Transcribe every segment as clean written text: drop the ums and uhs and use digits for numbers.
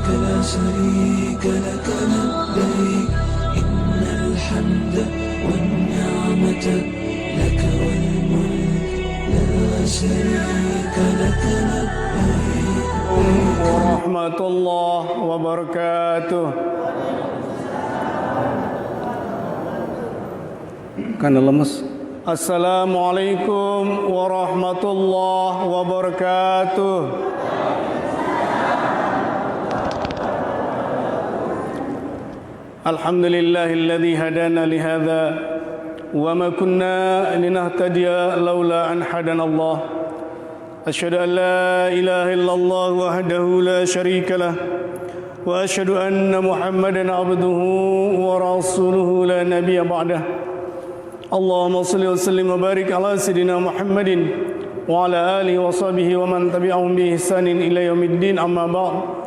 لا شريك لك لبيك إن الحمد والنعمة لك والملك لا شريك لك لبيك ورحمة الله وبركاته. Karena lemes. Assalamualaikum warahmatullahi wabarakatuh. Alhamdulillahilladzi hadana lihadza wa ma kunna linahtadiya laula an hadanallah. Asyhadu an la ilaha illallah wahdahu la syarika lah wa asyhadu anna Muhammadan abduhu wa rasuluhu la nabiyya ba'dah. Allahumma salli wa sallim wa barik ala sayyidina Muhammadin wa ala alihi wa sahbihi wa man tabi'ahum bi ihsanin ila yaumiddin, amma ba'd.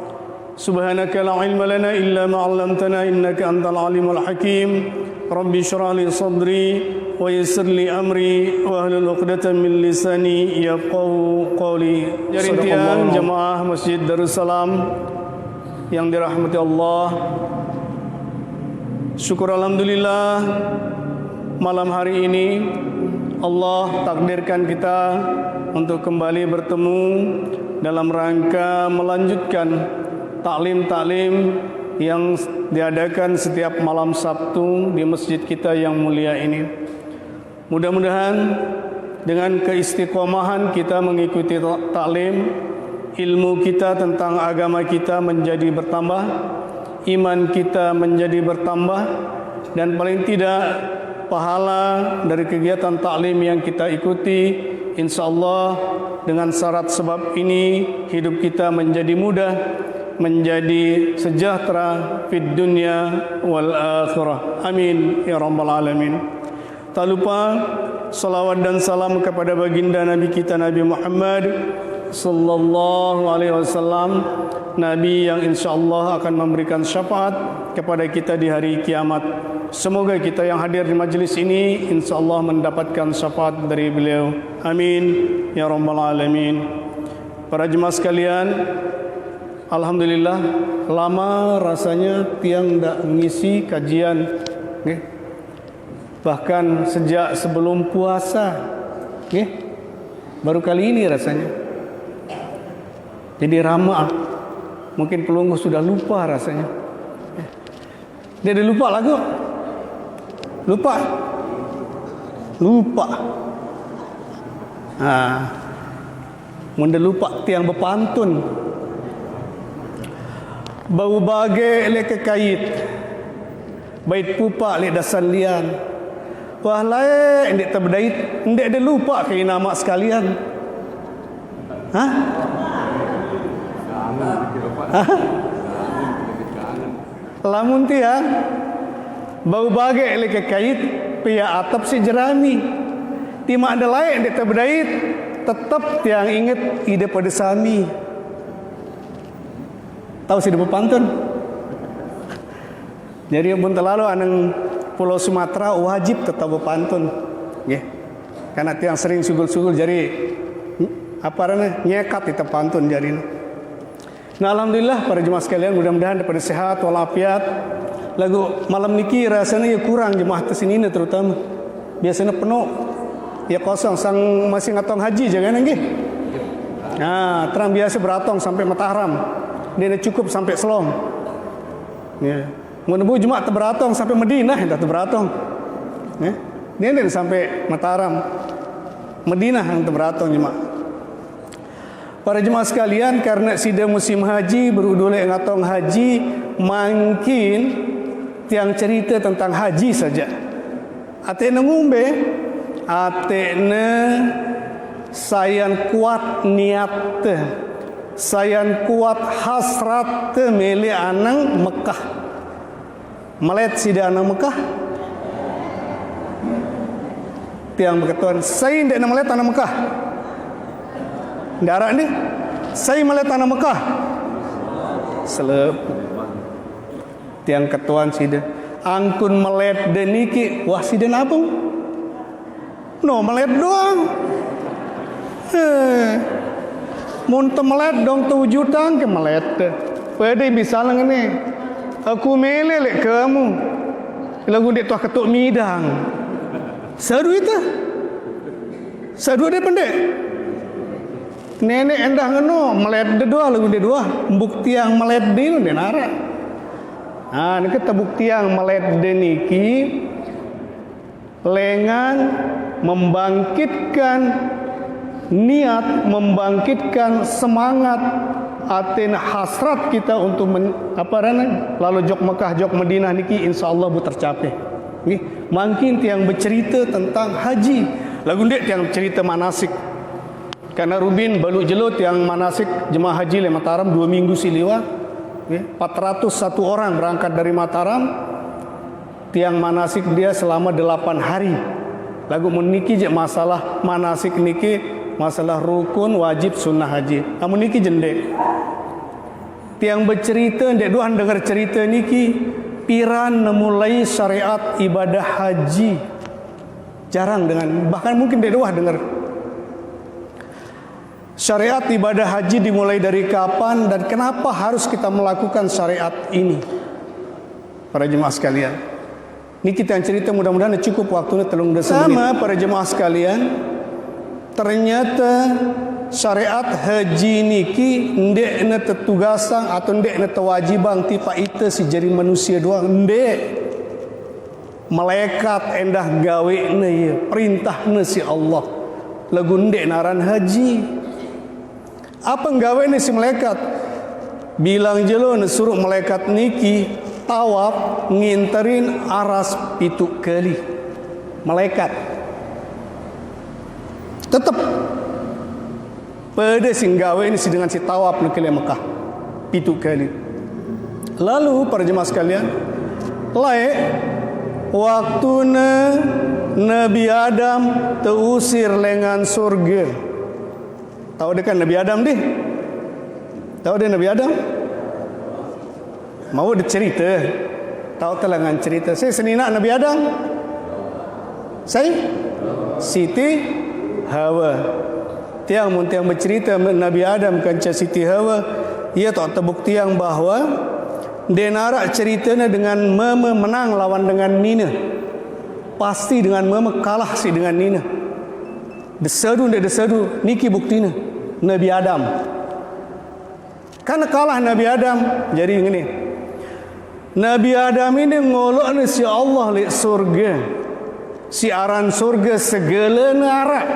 Subhanaka la ilma lana illa ma 'allamtana innaka antal alimul hakim. Rabbi shrah li sadri wa yassir li amri wa hlul 'uqdatam min lisani yafqahu qawli. Jarintian jemaah Masjid Darussalam yang dirahmati Allah. Syukur alhamdulillah, malam hari ini Allah takdirkan kita untuk kembali bertemu dalam rangka melanjutkan taklim-taklim yang diadakan setiap malam Sabtu di masjid kita yang mulia ini. Mudah-mudahan dengan keistiqomahan kita mengikuti taklim, ilmu kita tentang agama kita menjadi bertambah, iman kita menjadi bertambah, dan paling tidak pahala dari kegiatan taklim yang kita ikuti, insyaallah dengan syarat sebab ini hidup kita menjadi mudah, menjadi sejahtera fid dunya wal akhirah. Amin ya rabbal alamin. Tak lupa salawat dan salam kepada baginda Nabi kita Nabi Muhammad sallallahu alaihi wasallam, Nabi yang insyaallah akan memberikan syafaat kepada kita di hari kiamat. Semoga kita yang hadir di majlis ini insyaallah mendapatkan syafaat dari beliau. Amin ya rabbal alamin. Para jemaah sekalian, alhamdulillah lama rasanya tiang tak mengisi kajian, bahkan sejak sebelum puasa, baru kali ini rasanya. Jadi ramah, mungkin pelunggu sudah lupa rasanya. Dia dah lupa lagu, lupa. Munda lupa tiang berpantun. Bau bagai le kekait, bait pupa le dasan lian. Wah lae ndek terbedait, ndek ada lupa ke nama sekalian. Lamun tiang bau bagai le kekait, pia atap si jerami. Tima ada lain ndek terbedait, tetap tiang ingat ide pada sami. Tahu sih pantun. Jadi pun terlalu anang Pulau Sumatera wajib tetap berpantun, karena tiang sering sugul-sugul jadi apa namanya nyekat itu pantun jadi. Nah alhamdulillah para jemaah sekalian, mudah-mudahan dapat sehat walafiat. Lagu malam niki rasanya ya kurang jemaah kesini terutama. Biasanya penuh, ya kosong sang masih ngatong haji jangan nggih. Nah terang biasa beratong sampai Mataram. Dia cukup sampai Selong. Ya. Menemui Jumat terberatong sampai Madinah, dah terberatong. Ya. Dia sampai Mataram. Madinah yang terberatong Jumat. Para jemaah sekalian, karena sida musim haji berudule ngatong haji, makin tiang cerita tentang haji saja. Atene ngumbe, atene sayan kuat niat teh. Sayan kuat hasrat temeli anang Mekah. Melet sida anang Mekah. Tiang berkatuan, saya tidak nak melet anang Mekah. Darat ni, saya melet anang Mekah. Selep. Tiang ketuan sida. Angkun melet deniki, wah sida nabung. No melet doang. Mun temelet dong 7 jutang ke melet. pada misalnya ni, aku melelek kamu. Lagu dia tuah ketuk midang. Seru itu. Seru dia pendek. Nenek endah ngono melet dua lagu dia dua. Bukti yang melet dia dia nara. Nah, ini kita bukti yang melet dia niki lengan membangkitkan niat, membangkitkan semangat atin hasrat kita untuk lalu jok Mekah jok Madinah niki insyaallah bu tercapai. Nggih, makin tiang bercerita tentang haji. Lagu dia tiang cerita manasik. Karena Rubin balu jelut yang manasik jemaah haji le Mataram 2 minggu siliwa. Nggih, 401 orang berangkat dari Mataram. Tiang manasik dia selama 8 hari. Lagu meniki je masalah manasik niki, masalah rukun wajib sunnah haji. Amun niki jendek. Tiang bercerita ndek duan dengar cerita niki piran mulai syariat ibadah haji. Jarang dengan bahkan mungkin ndek duah dengar. Syariat ibadah haji dimulai dari kapan dan kenapa harus kita melakukan syariat ini? Para jemaah sekalian. Ini kita yang cerita mudah-mudahan cukup waktunya telung desa menit. Sama para jemaah sekalian, ternyata syariat haji niki ndek na tetugasan atau ndek na tewajibang tipa itu si jari manusia doang ndek. Malaikat endah gawe na ya, perintah na si Allah. Lagu ndek naran haji. Apa nggawe ni si malaikat? Bilang jelo na suruh malaikat niki tawaf nginterin aras 7 kali. Malaikat tetap pada sing gawe ini si dengan si tawaf nak ke Mekah 7 kali. Lalu para jemaah sekalian, lae waktuna Nabi Adam terusir lengan surga. Tahu dia kan Nabi Adam deh? Tahu dia Nabi Adam? Mau dia cerita? Tahu telangan cerita. Saya senina Nabi Adam. Saya Siti Hawa. Tiang muntiang bercerita Nabi Adam kanca Siti Hawa. Ia tak terbukti yang bahawa dia narak ceritanya dengan mama menang lawan dengan Nina. Pasti dengan mama kalah si dengan Nina. Desadu niki buktinya Nabi Adam. Karena kalah Nabi Adam, jadi gini. Nabi Adam ini ngolok ni si Allah li surga. Si aran surga segala narak.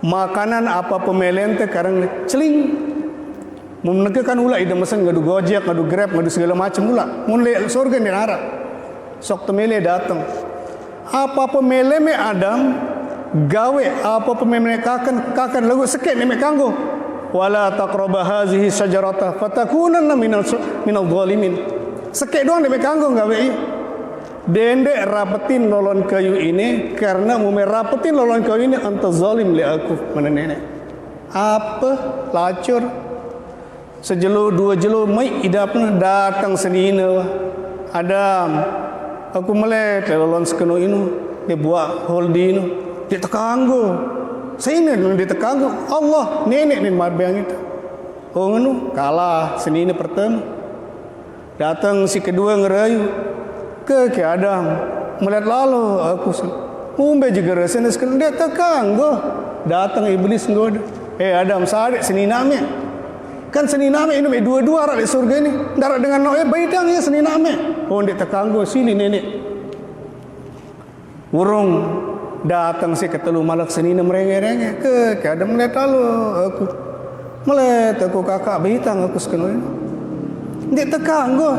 Makanan apa pemelente karang celing. Menekan ulah ida mesen ngadu Gojek, ngadu Grab, ngadu segala macam ulah. Mun li surga ni narak. Sok temele datang. Apa pemeleme Adam gawe apa pememene kakan lagu sekit ni mek kanggo wala taqrabu hazihi syajarata fatakunanna minal zalimin. Sekit doang ni mek kanggo gawe i dendek rapetin lolon kayu ini karena mume rapetin lolon kayu ini anta zalim li aku mana nenek apa lacur sejelo 2 jelo mai idapna datang senina Adam aku melet lolon sekeno inu dia buat holdino dia tekanggo. Saya ni dia tekanggo. Allah nenek ni marbang itu. Oh ngono kalah senina pertama. Datang si kedua ngerayu ke Adam. Melihat lalu aku umbe juga rasanya sekali dia tekanggo. Datang iblis ngod. Adam sadik senina me. Kan senina me ini dua-dua rak di surga ni. Darat dengan noe baidang ya senina me. Oh dia tekanggo sini nenek. Urung datang si ketelu malak senina merengek-rengek ke ada melihat lalu aku melihat aku kakak bintang aku sekali dia tekanggo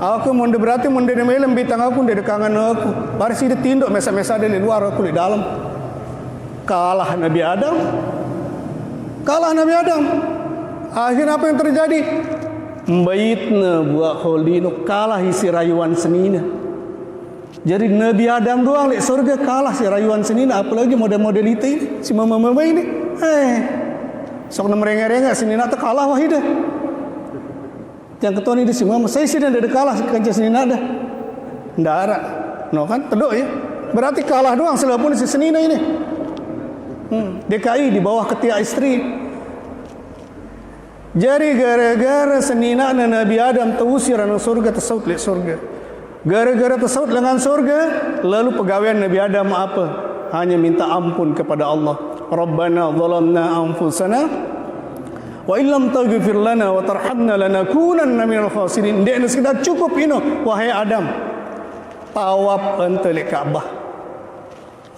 aku munde berarti munde melem bintang aku dia dekangan aku baris dia tinduk mesa-mesa dia di luar aku di dalam kalah Nabi Adam akhirnya apa yang terjadi mbaitna buat holdino kalah isi rayuan senina. Jadi Nabi Adam doang lek surga kalah si rayuan senina apalagi model-model itu ini si mama-mama ini. Sok merengek-rengek senina tu kalah wahidah. Yang ketua ni dia si mama saya sih dah kalah kanca senina dah. Ndara. No kan teduk ya. Berarti kalah doang selapun si senina ini. DKI di bawah ketiak istri. Jadi gara-gara senina Nabi Adam terusir dengan surga, tersaut lek surga. Gara-gara tersaut dengan surga, lalu pegawaian Nabi Adam apa? Hanya minta ampun kepada Allah. Rabbana zalamna anfusana wa illam taghfir lana wa tarhamna lanakunanna minal khasirin. Dia sudah cukup ino, wahai Adam. Tawaf ente lek Kaabah.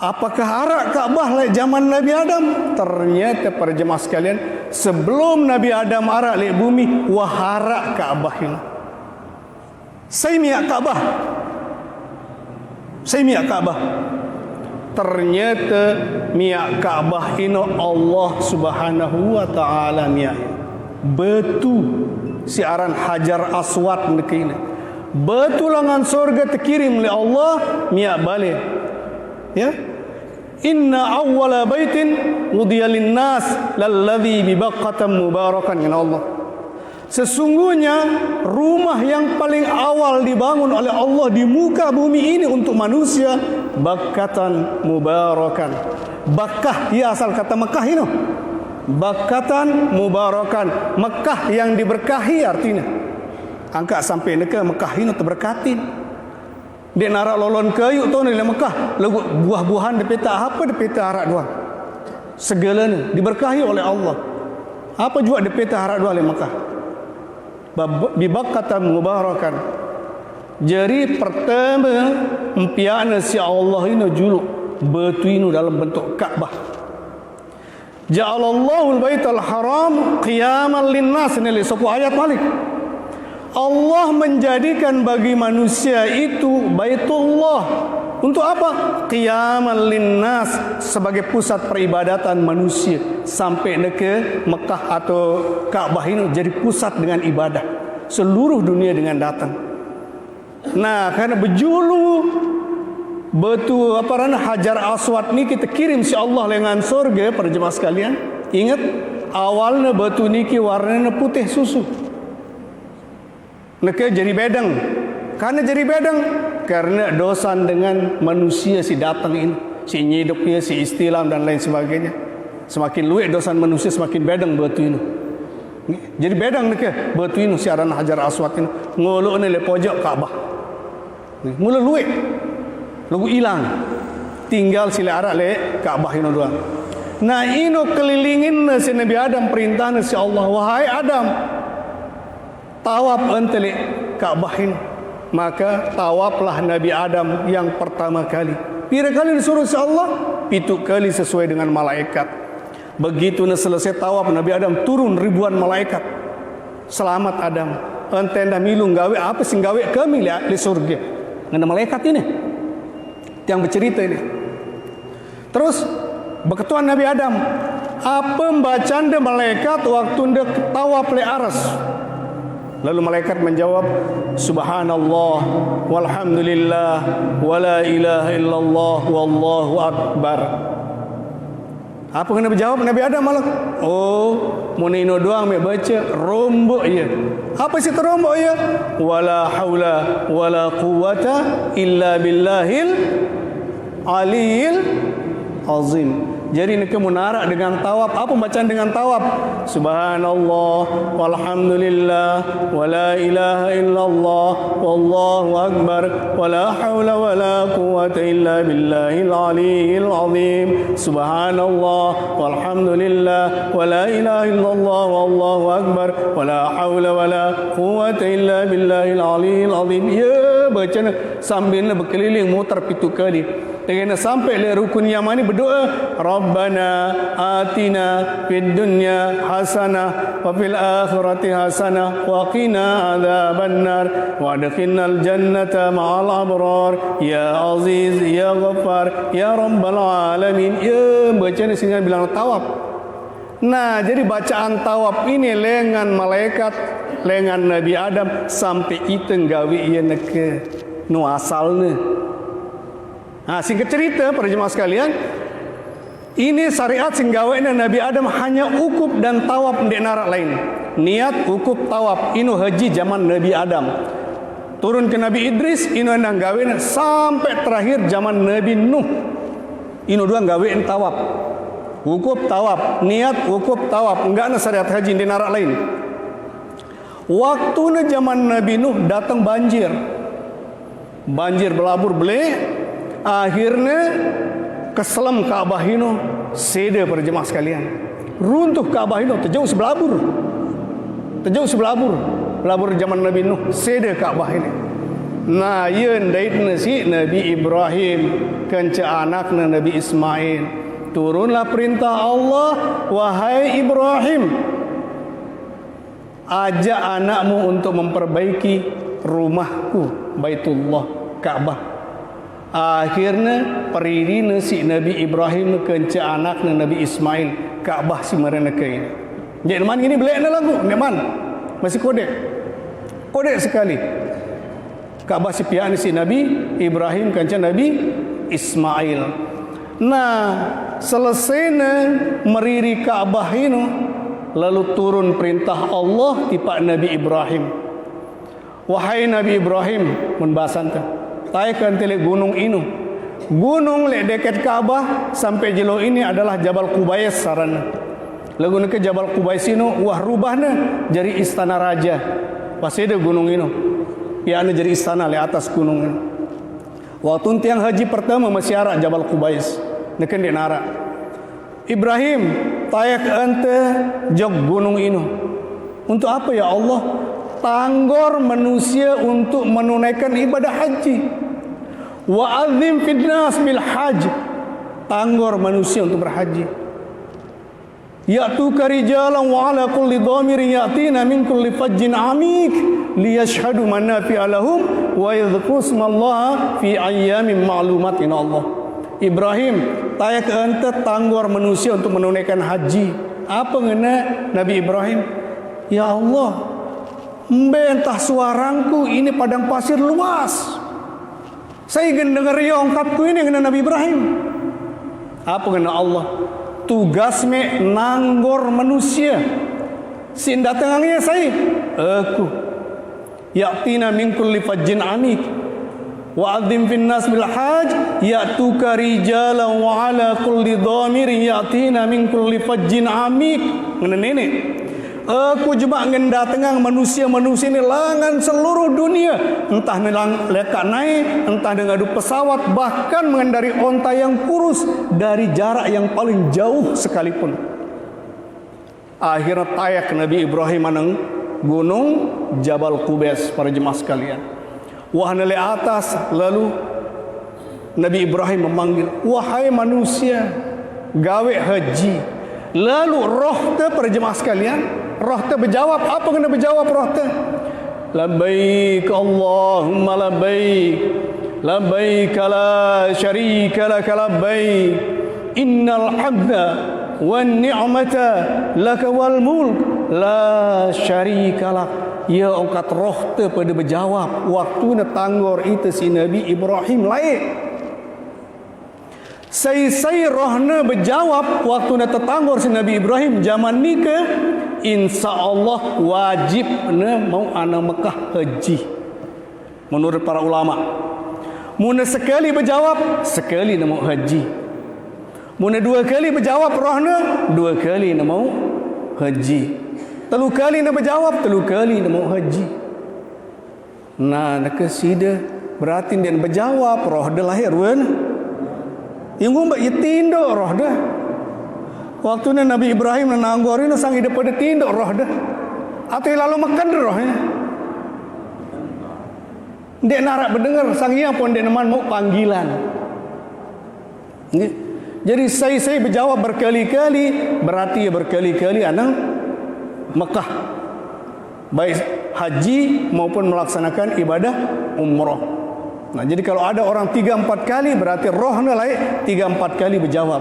Apakah arak Kaabah lek zaman Nabi Adam? Ternyata para jemaah sekalian, sebelum Nabi Adam arak lek bumi, waharak Kaabah ini. Saya miak Kaabah. Saya miak Kaabah. Ternyata miak Kaabah ini Allah Subhanahu wa taala miak. Betul siaran Hajar Aswad nekini. Betul langan surga terkirim oleh Allah miak balik. Ya. Inna awwala baitin wudiya lin-nas lalladzi bi Baqqatan mubarakan ya Allah. Sesungguhnya rumah yang paling awal dibangun oleh Allah di muka bumi ini untuk manusia, Baqqatan mubarakan. Bakkah ya asal kata Mekah ini. Baqqatan mubarakan, Mekah yang diberkahi artinya. Angkat sampai ke Mekah ini terberkati. Dia narak lolon kayu tu ni le Mekah, lagu buah-buahan di peta apa di peta harak dua. Segalanya diberkahi oleh Allah. Apa juga di peta harak dua le Mekah. Bibaqqatan mubarakan. Jadi pertama empiana si Allah ini juluk batu ini dalam bentuk Kaabah. Ja'alallahu al-baital haram qiyaman lin-nas, ini satu ayat Malik. Allah menjadikan bagi manusia itu Baitullah untuk apa? Qiyaman lin-nas, sebagai pusat peribadatan manusia. Sampai ke Mekah atau Kaabah ini jadi pusat dengan ibadah. Seluruh dunia dengan datang. Nah, karena berjulu batu Hajar Aswad ni kita kirim si Allah dengan surga para jemaah sekalian. Ingat awalnya batu niki warnanya putih susu. Neke jadi bedang. Karena jadi bedang karena dosan dengan manusia si datang ini, si nyidupnya, si istilam dan lain sebagainya. Semakin luik dosan manusia, semakin bedang batu ini. Jadi bedang neke batu ini siaran Hajar Aswad ini ngolok ni le pojok Kaabah. Mula luik, lagu hilang, tinggal sila arak le Kaabah ini doang. Nah ino kelilingin si Nabi Adam perintahnya si Allah, wahai Adam, tawaf ente le Kaabah ini. Maka tawaflah Nabi Adam yang pertama kali. Pira kali disuruh si Allah? 7 kali sesuai dengan malaikat. Begitu selesai tawaf Nabi Adam, turun ribuan malaikat. Selamat Adam, ente dah milung gawe apa sing gawe kami li surga. Ngena malaikat ini yang bercerita ini. Terus berketuan Nabi Adam, apa bacaan de malaikat waktu de tawaf le aras? Lalu malaikat menjawab, Subhanallah walhamdulillah wala ilaha illallah wallahu akbar. Apa kena berjawab Nabi Adam malah? Oh, munino doang me baca rombok ya. Apa sih terombok ya? Wala haula wala quwata illa billahil aliyil azim. Jadi nak munarak dengan tawaf. Apa bacaan dengan tawaf? Subhanallah walhamdulillah wala ilaha illallah wallahu akbar wala haula wala quwata illa billahil aliyil azim. Subhanallah walhamdulillah wala ilaha illallah wallahu akbar wala haula wala quwata illa billahil aliyil azim. Ya, bacaan sambil berkeliling mutar 7 kali. Dengan sampai le rukun yang mana berdoa, Rabbana atina fid dunya hasanah wa fil akhirati hasanah wa qina adzabannar wa adkhilnal jannata ma'al abrar ya aziz ya ghaffar ya rabbal alamin. Ya, bacaan sehingga bilang tawaf. Nah, jadi bacaan tawaf ini lengan malaikat, lengan Nabi Adam sampai iteng gawe ieu neke nu asalna. Nah, singkat cerita para jemaah sekalian, ini syariat sing gawena Nabi Adam hanya ukuf dan tawaf ndek narak lain. Niat ukuf tawaf inu haji zaman Nabi Adam. Turun ke Nabi Idris inu endang gawena sampai terakhir zaman Nabi Nuh. Inu doang gawein tawaf. Ukuf tawaf, niat ukuf tawaf, enggak ada syariat haji ndek narak lain. Waktu zaman Nabi Nuh datang banjir. Banjir belabur belik. Akhirnya keselam Kaabah ini seda para jemaah sekalian. Runtuh Kaabah ini terjauh sebelabur. Terjauh sebelabur. Belabur zaman Nabi Nuh seda Kaabah ini. Nah, yeun daitna si Nabi Ibrahim kanca anakna Nabi Ismail. Turunlah perintah Allah, wahai Ibrahim, ajak anakmu untuk memperbaiki rumahku, Baitullah, Ka'bah. Akhirnya peririna si Nabi Ibrahim kanca anakna Nabi Ismail, Ka'bah si marana ini. Jadi man gini belakna lagu, man masih kodek. Kodek sekali. Ka'bah si pihak si Nabi Ibrahim kanca Nabi Ismail. Nah, selesainya meriri Ka'bah ini, lalu turun perintah Allah tipa Nabi Ibrahim. Wahai Nabi Ibrahim, mun bahasan teh, taikan tele gunung ini. Gunung lek dekat Ka'bah sampai jelo ini adalah Jabal Qubais sarana. Lagu ke Jabal Qubais ini wah rubahna jadi istana raja. Pasti ada gunung ini. Ya anu jadi istana le atas gunung ini. Waktu tiang haji pertama masyarak Jabal Qubais neken di nara. Ibrahim tayak ente jog gunung ini. Untuk apa ya Allah? Tanggor manusia untuk menunaikan ibadah haji. Wa azim fid nas bil hajj. Tanggor manusia untuk berhaji. Ya'tuka rijalan wa ala kulli dhamirin ya'tina min kulli fajjin amik liyashhadu manafi'a lahum wa yadhkuru smallaha fi ayyamin ma'lumatin. Allah Ibrahim tayak ente tanggor manusia untuk menunaikan haji. Apa ngena Nabi Ibrahim? Ya Allah, entah suarangku ini padang pasir luas. Saya dengar yongkatku ini ngena Nabi Ibrahim. Apa ngena Allah? Tugas me nanggor manusia. Sin datangnya saya. Aku. Ya'tina min kulli fajjin amik. Wa adzim fin nas bil hajj ya'tuka rijalan wa ala kulli dhamirin ya'tina min kulli fajjin amik. Ngene nenek. Aku juga ngendatengang manusia-manusia ini langan seluruh dunia. Entah nelang lekak naik, entah dengan adu pesawat, bahkan mengendari onta yang kurus dari jarak yang paling jauh sekalipun. Akhirnya tayak Nabi Ibrahim manang gunung Jabal Qubais para jemaah sekalian. Wah nele atas, lalu Nabi Ibrahim memanggil, wahai manusia, gawe haji. Lalu roh te para jemaah sekalian, roh te berjawab, apa kena berjawab roh te? Labbaik Allahumma labbaik, labbaik la syarika lak labbaik, innal hamda wan ni'mata laka wal mulk la syarika lak. Ya angkat roh te pada berjawab waktu na tanggor itu si Nabi Ibrahim laik. Saya rohna berjawab waktu na tetanggor si Nabi Ibrahim zaman ni ke insya-Allah wajib na mau ana Mekah haji. Menurut para ulama. Muna sekali berjawab, sekali na mau haji. Muna dua kali berjawab rohna, dua kali na mau haji. Telu kali na berjawab, telu kali na mau haji. Nah, nak kesida berarti dia berjawab roh dah lahir wen. Yang gua ya tinduk roh dah. Waktu Nabi Ibrahim nanggor ini sang ide pada tinduk roh dah. Atau lalu makan rohnya. Dia narak berdengar sang iya pun dia neman mau panggilan. Jadi saya berjawab berkali-kali berarti ya berkali-kali anak Mekah. Baik haji maupun melaksanakan ibadah umrah. Nah, jadi kalau ada orang 3-4 kali berarti rohnya lain 3-4 kali berjawab.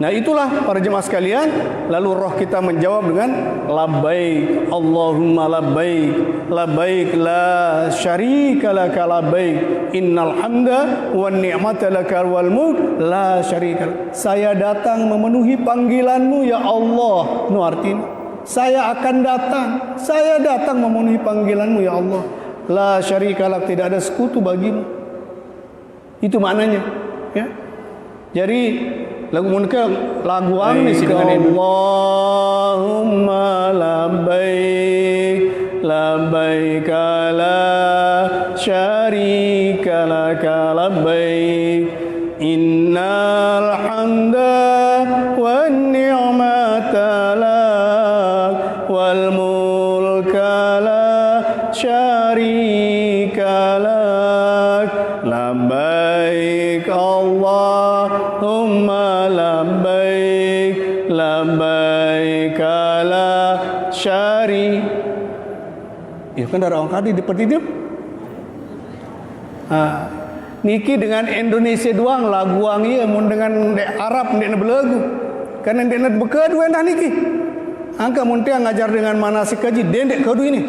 Nah, itulah para jemaah sekalian, lalu roh kita menjawab dengan labbaik Allahumma labbaik, labbaik la syarika laka labbaik, innal hamda wan ni'mata laka wal mulk la syarika. Saya datang memenuhi panggilanmu ya Allah. Nu artinya saya akan datang. Saya datang memenuhi panggilanmu ya Allah. La syarika lak, tidak ada sekutu bagimu. Itu maknanya, ya. Jadi lagu munkar lagu ini sih dengan Allahumma labbaik labbaik labbaik la syarika lak labbaik innal hamda wan ni'mata lak wal mulka la syarika lak labbaik Allahumma labbaik labbaik la syari. Ya kan dari orang tadi seperti itu. Niki dengan Indonesia doang laguang ieu mun dengan Arab ndek belagu. Karena ndek bekedu endah niki. Angka mun teh ngajar dengan manasik haji dendek kedu ini.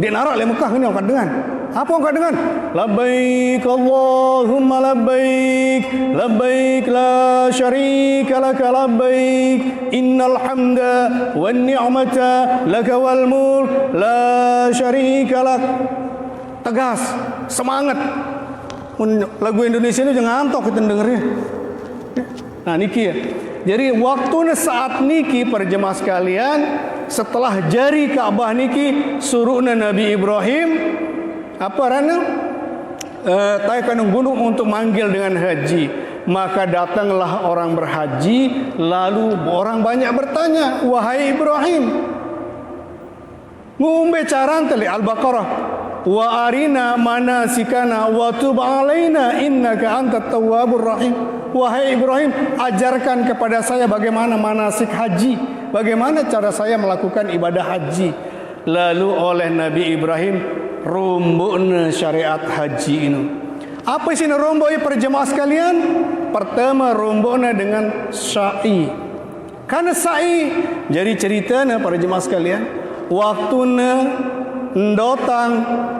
Ndek narak le Mekah ini angkat dengan. Apa angkat dengan? Labbaik Allahumma labbaik labbaik la syarika lak labbaik innal hamda wan ni'mata lak wal mulk la syarika lak. Tegas, semangat. Lagu Indonesia ini jangan ngantok kita dengernya. Nah niki ya. Jadi waktunya saat niki para jemaah sekalian, setelah jari Ka'bah niki suruhna Nabi Ibrahim apa rana taikan gunung untuk manggil dengan haji. Maka datanglah orang berhaji, lalu orang banyak bertanya, wahai Ibrahim, ngumbe caran tali Al-Baqarah, wa arina manasikana wa tub alaina innaka antat tawwabur rahim. Wahai Ibrahim, ajarkan kepada saya bagaimana manasik haji, bagaimana cara saya melakukan ibadah haji. Lalu oleh Nabi Ibrahim rombokna syariat haji ini. Apa sih rombok para jemaah sekalian? Pertama rombokna dengan sa'i. Karena sa'i jadi ceritanya para jemaah sekalian, waktuna ndotang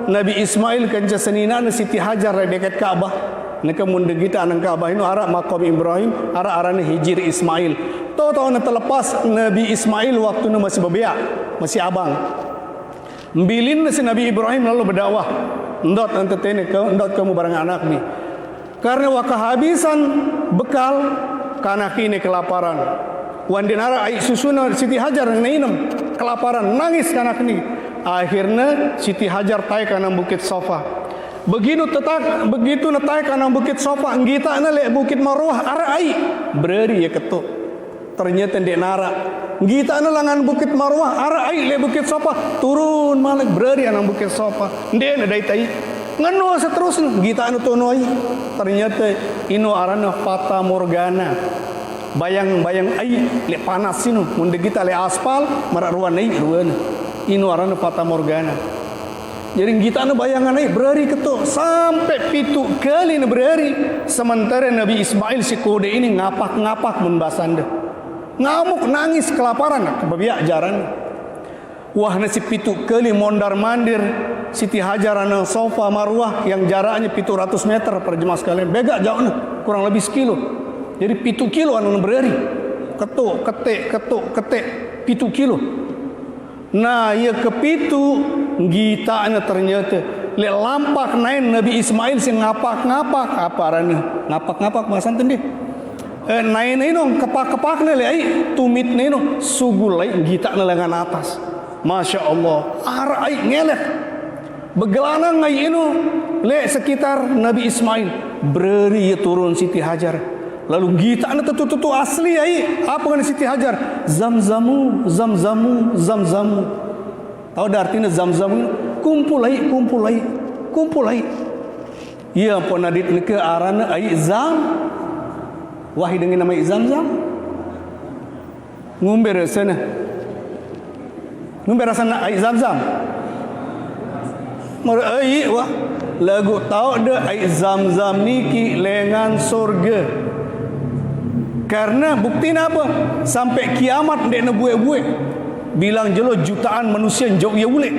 Nabi Ismail kanca senina Siti Hajar dekat Ka'bah. Neka mun kita anang Ka'bah ini arah maqam Ibrahim, arah-arahnya Hijir Ismail. Tahu-tahu terlepas Nabi Ismail waktu masih bebeak, masih abang. Mbilin si Nabi Ibrahim lalu berdakwah. Ndot entertain ndot kamu barang anak ni. Karena kehabisan bekal karena kini kelaparan. Wandinara ai susuna Siti Hajar nginum kelaparan nangis karena kini. Akhirnya Siti Hajar tai kana Bukit Sofa. Begitu natai kana Bukit Sofa ngita na le Bukit Marwah ara ai berari ya ketuk. Ternyata ndek nara. Ngita na langan Bukit Marwah ara ai le Bukit Sofa turun malak berari anang Bukit Sofa. Ndek na dai tai. Ngano seterusnya ngita anu tonoi. Ternyata ino arana fata morgana. Bayang-bayang ai le panas sinu mun kita le aspal mara ruan ai ruan. Ino arana fata morgana. Jadi kita anu bayangan ai berari ketuk sampai 7 kali na berari. Sementara Nabi Ismail si kode ini ngapak-ngapak mun basanda. Ngamuk nangis kelaparan kebabiak jaran. Wah nasi 7 kali mondar-mandir Siti Hajar ana Sofa Marwah yang jaraknya 700 meter per jemaah sekalian. Bega jauhnya kurang lebih sekilo. Jadi 7 kilo anu berari. Ketuk, ketik 7 kilo. Nah, ya kepitu gitanya ternyata le lampak nain Nabi Ismail sing ngapak-ngapak apa arane? Ngapak-ngapak bahasan tadi. Nain ino kepak-kepakna le ai tumit nino sugulai gitana lengan atas. Masya Allah, ara ai ngelek. Begelanang ai ino le sekitar Nabi Ismail berari ya turun Siti Hajar. Lalu gitana tutu asli ai apa kan Siti Hajar? Zamzamu. Tahu dah artinya zamzamu? Kumpul ai. Ya ampun nadit ke arana ai zam. Wahai dengan nama Zamzam. Ngumbe rasana. Ngumbe rasana ai Zamzam. Mar ai wah lagu tahu dah ai Zamzam niki lengan surga. Karena bukti apa? Sampai kiamat ndek nebue-bue. Bilang jelo jutaan manusia jauh ya ule.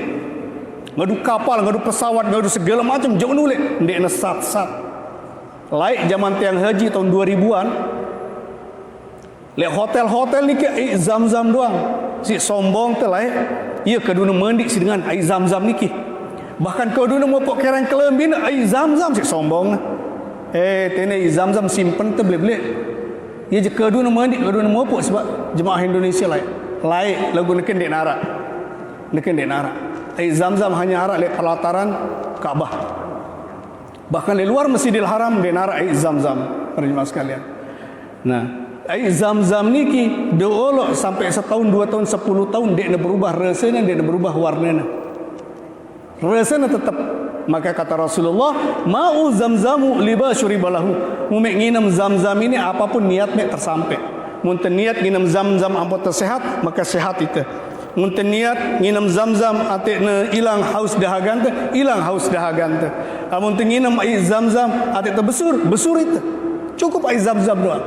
Ngadu kapal, ngadu pesawat, ngadu segala macam jauh ule. Ndek na sat-sat. Laik zaman tiang haji tahun 2000-an. Lek hotel-hotel ni ke ai Zamzam doang. Si sombong teh laik. Ia keduna mendik si dengan ai Zamzam niki. Bahkan keduna mau pok kerang kelembin ai Zamzam si sombong. Tene ai Zamzam simpen teh blek-blek. Ia je keduna mendik, keduna mau pok sebab jemaah Indonesia laik. Laik lagu neken dek nara. Air Zam-Zam hanya arak di pelataran Kaabah. Bahkan di luar Masjidil Haram dia narak air Zam-Zam, para jemaah sekalian. Nah, air Zam-Zam niki diolok sampai setahun, 2 tahun, 10 tahun dia nak berubah rasanya, dia nak berubah warnanya. Rasanya tetap. Maka kata Rasulullah, ma'u zamzamu liba syuribalahu. Mumek nginam Zam-Zam ini apapun niat mek tersampai. Munten niat nginam Zam-Zam ampun tersehat, maka sehat itu. Munten niat nginam Zam-Zam atik hilang haus dahagan tu, hilang haus dahagan tu. Munten nginam air Zam-Zam atik bersur itu. Cukup air Zam-Zam doang.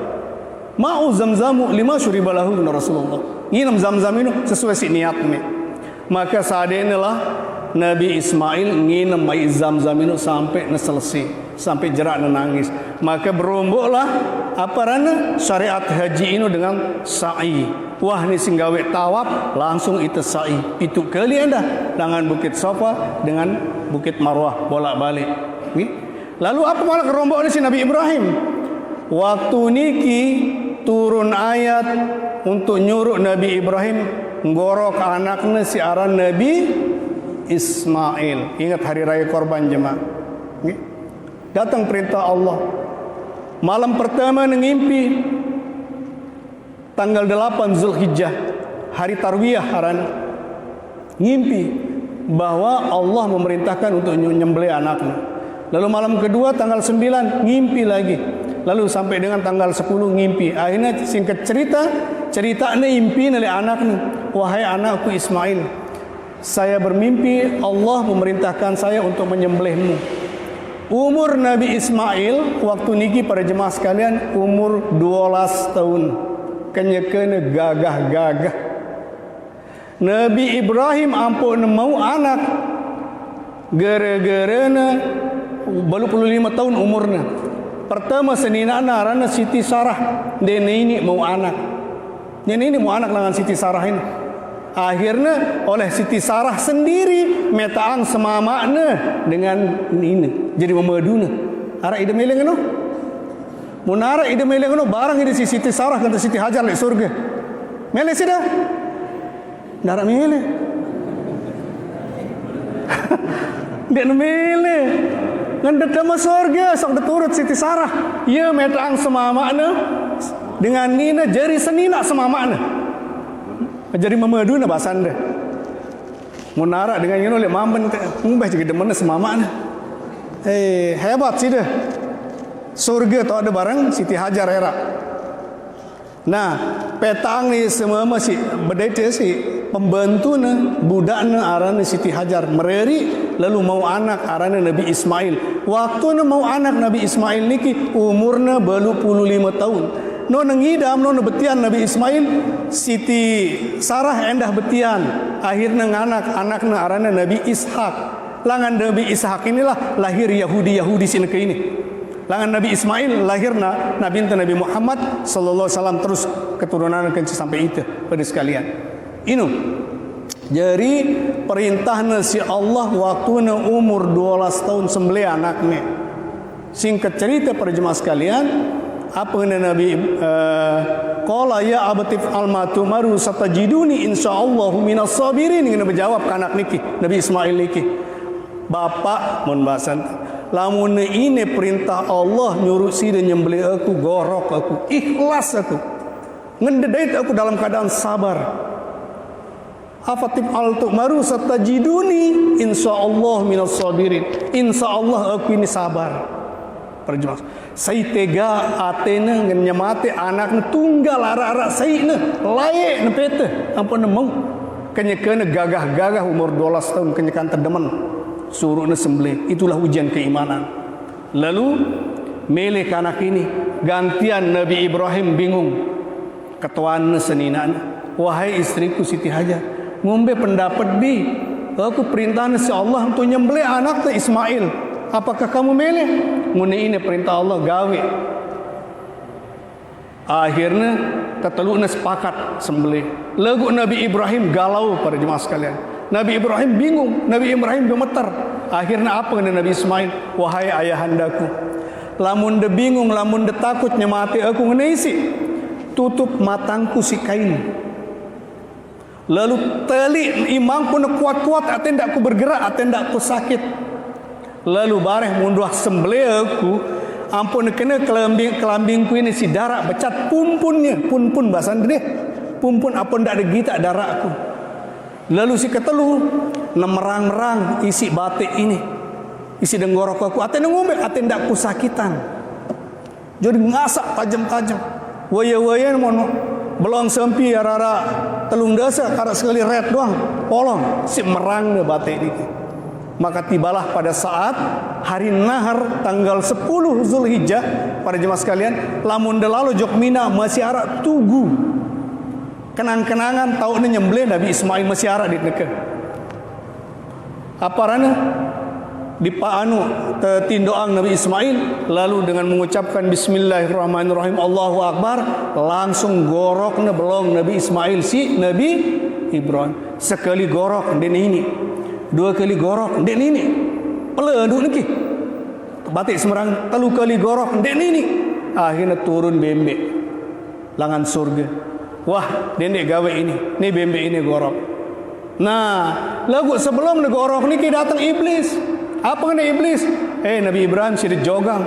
Ma'u zamzamu lima syuribalahu Rasulullah. Nginam Zam-Zam ini sesuai si niat ni. Maka saat inilah Nabi Ismail nginam air Zam-Zam itu sampai selesai, sampai jerak nangis. Maka beromboklah apa rana syariat haji ini dengan sa'i. Wah ni singgawe tawaf langsung itu sa'i. Itu kali anda dengan Bukit Safa dengan Bukit Marwah bolak-balik. Lalu apa malah kerombok ni si Nabi Ibrahim? Waktu niki turun ayat untuk nyuruh Nabi Ibrahim ngorok anaknya si aran Nabi Ismail. Ingat hari raya korban jemaah. Datang perintah Allah. Malam pertama ngimpi tanggal 8 Zulhijjah, hari Tarwiyah harana. Ngimpi bahwa Allah memerintahkan untuk nyembelih anaknya. Lalu malam kedua tanggal 9 ngimpi lagi. Lalu sampai dengan tanggal 10 ngimpi. Akhirnya singkat ceritanya impi oleh anaknya. Wahai anakku Ismail, saya bermimpi Allah memerintahkan saya untuk menyembelihmu. Umur Nabi Ismail waktu niki para jemaah sekalian umur 12 tahun. Kena gagah-gagah. Nabi Ibrahim ampun mau anak. Gara-garana baru 25 tahun umurnya. Pertama seninana rana Siti Sarah. Dia ini mau anak. Dia ini mau anak dengan Siti Sarah ini. Akhirnya oleh Siti Sarah sendiri metaang semamakna dengan ini. Jadi memaduna. Ara ida meleng no. Munara ida meleng no barang ida si Siti Sarah kata Siti Hajar lek surga. Mele sida. Nara mele. Dia mele. Ngan datang surga sok diturut Siti Sarah. Ia metaang semamakna dengan nina jari senina semamakna. Jadi memaduna basanda. Munara dengan ini oleh mamben ngubah juga demen semamakna. Hebat sih dah. Surga tu ada barang Siti Hajar era. Nah, petang ni semua masih berdeta si pembantuna budakna arana Siti Hajar mereri lalu mau anak arana Nabi Ismail. Waktu mau anak Nabi Ismail niki umurna baru 25 tahun. No ngidam no betian Nabi Ismail Siti Sarah endah betian. Akhirnya anakna arana Nabi Ishak. Langan Nabi Ishak inilah lahir Yahudi sini ke ini. Langan Nabi Ismail lahirna Nabi Muhammad sallallahu alaihi wasallam terus keturunan kenci sampai itu pada sekalian. Inu. Jadi perintahna si Allah waktuna umur 12 tahun sembelih anaknya. Singkat cerita para jemaah sekalian, apa kena Nabi qala ya abatif almatu maru satajiduni insyaallah minas sabirin. Kena berjawab ke anak niki Nabi Ismail niki, bapak mun bahasan lamun ini perintah Allah nyuruh sida nyembelih aku, gorok aku, ikhlas aku, ngededait aku dalam keadaan sabar. Afatif altu maru satajiduni insyaallah minas sabirin. Insyaallah aku ini sabar. Perjuang. Saya tega atena ngan nyamate anak tunggal ara-ara saya layak nepete ampun mau kena gagah-gagah umur 12 tahun kena kan terdemen suruhna sembelih. Itulah ujian keimanan. Lalu melek anak ini gantian Nabi Ibrahim bingung. Ketuaan seninana, wahai istriku Siti Hajar, ngombe pendapat bi, aku perintahna si Allah untuk nyembelih anak tu Ismail. Apakah kamu melek? Muni ini perintah Allah gawe. Akhirnya ketelukna sepakat sembelih. Lagu Nabi Ibrahim galau para jemaah sekalian. Nabi Ibrahim bingung, Nabi Ibrahim gemetar. Akhirnya apa kata Nabi Ismail? Wahai ayahandaku, lamun de bingung, lamun de takut nyemati aku ngenaisi, tutup matangku si kain. Lalu telik imam pun kuat-kuat aten dak ku bergerak, aten dak ku sakit. Lalu bareh munduh sembelih aku, ampun kena kelambingku ini si darak becat pumpunnya, pun bahasa dia. Pumpun apa ndak ada gita darakku. Lalu si ketelu nemerang-merang isi batik ini. Isi denggorok aku, aten ngombe, aten ndak ku sakitan. Jadi ngasak tajam-tajam. Waya-waya mono belong sempi rara telung dasa karak sekali red doang. Polong si merang de batik ini. Maka tibalah pada saat hari nahar tanggal 10 Zulhijjah, para jemaah sekalian, lamun delalu jok mina masih arak tugu. Kenang-kenangan tahun nyembelih Nabi Ismail masih arak di neke. Apa rana? Di paanu tindoang Nabi Ismail, lalu dengan mengucapkan Bismillahirrahmanirrahim Allahu Akbar, langsung goroknya belong Nabi Ismail si Nabi Ibrahim. Sekali gorok den ini, dua kali gorok den ini, pelenduk niki batik semerang, telu kali gorok den ini, akhirnya turun bembek langan surga. Wah, dendek gawe ini bembek ini gorok. Nah, lagu sebelum negorok niki datang iblis. Apa kena iblis? Nabi Ibrahim sudah jogang.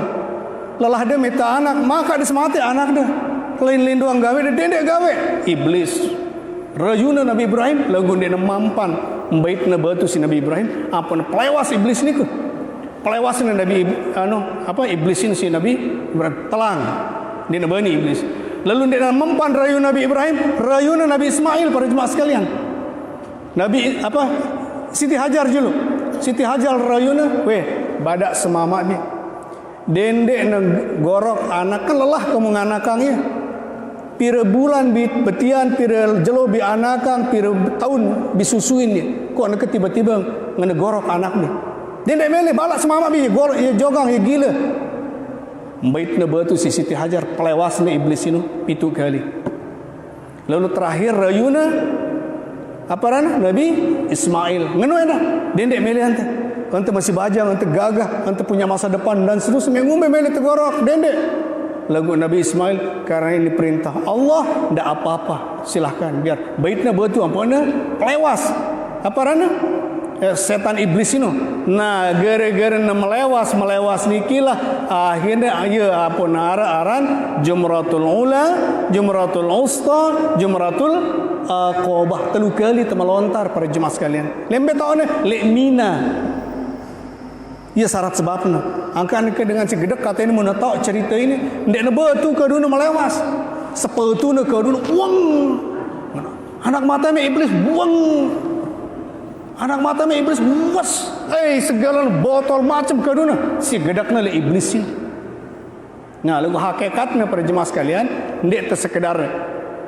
Lelah dia minta anak, maka dia semati anak dia. Lain-lain doang gawe, dia dendek gawe. Iblis. Rayuna Nabi Ibrahim, lagu dia mampan. Membaitna batu si Nabi Ibrahim. Apa pelewas iblis ni ke? Pelewasnya Nabi iblis ini si Nabi Ibrahim telang. Dia nabani iblis. Lalu dia mempan rayu Nabi Ibrahim, rayuna Nabi Ismail, para jemaah sekalian. Nabi Siti Hajar dulu. Siti Hajar rayuna, badak semama ni. Dendek na gorok anak kan lelah kamu nganakangnya. Pira bulan betian, pira jelo bi anakang, pira tahun bisusuin ni. Kok anak tiba-tiba ngene gorok anak ni. Dendek mele balak semama bi gorok ya jogang ya gila. Baitna batu si Siti Hajar pelewasna iblis ini 7 kali. Lalu terakhir rayuna apa rana? Nabi Ismail. Ngenu dah. Dendek mele ante. Ante masih bajang, ante gagah, ante punya masa depan dan seterusnya ngumbe mele tegorok dendek. Lagu Nabi Ismail, karena ini perintah Allah, ndak apa-apa. Silahkan biar baitna batu ampuna pelewas. Apa rana? Setan iblis ini. Nah, gara-gara melewas nikilah akhirnya apa aran Jumratul Ula, Jumratul Usta, Jumratul Aqabah. 3 kali melontar para jemaah sekalian. Lembe taone lek mina. Ya syarat sebabna. Angkan ke dengan si gedek kata ini menetak cerita ini, ndek betu ke dulu melewas. Sepetuna ke dulu wang. Anak mata me iblis buang. Anak mata me iblis buas. Segala botol macam ke dulu. Si gedakna le iblis ini. Nah, lagu hakikatnya para jemaah sekalian, ndek tersekedar